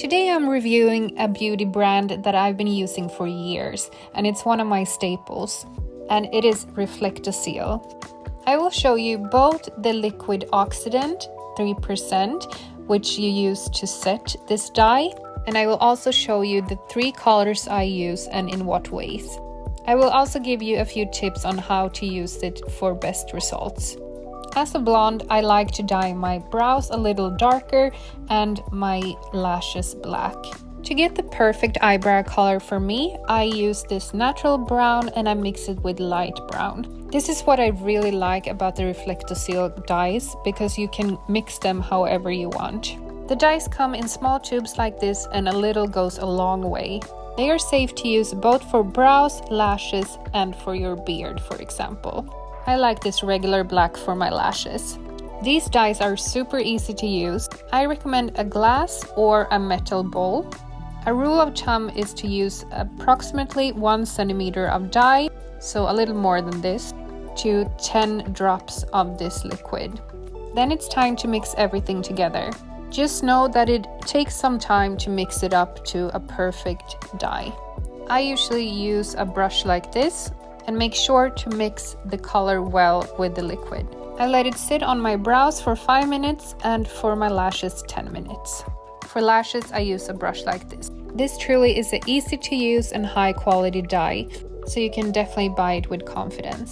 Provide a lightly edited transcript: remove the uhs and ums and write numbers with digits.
Today I'm reviewing a beauty brand that I've been using for years, and it's one of my staples, and it is REFLECTOCIL. I will show you both the liquid Oxidant 3%, which you use to set this dye, and I will also show you the 3 colors I use and in what ways. I will also give you a few tips on how to use it for best results. As a blonde, I like to dye my brows a little darker and my lashes black. To get the perfect eyebrow color for me, I use this natural brown and I mix it with light brown. This is what I really like about the REFLECTOCIL dyes, because you can mix them however you want. The dyes come in small tubes like this, and a little goes a long way. They are safe to use both for brows, lashes, and for your beard, for example. I like this regular black for my lashes. These dyes are super easy to use. I recommend a glass or a metal bowl. A rule of thumb is to use approximately 1 centimeter of dye, so a little more than this, to 10 drops of this liquid. Then it's time to mix everything together. Just know that it takes some time to mix it up to a perfect dye. I usually use a brush like this and make sure to mix the color well with the liquid. I let it sit on my brows for 5 minutes and for my lashes 10 minutes. For lashes, I use a brush like this. This truly is an easy to use and high quality dye, so you can definitely buy it with confidence.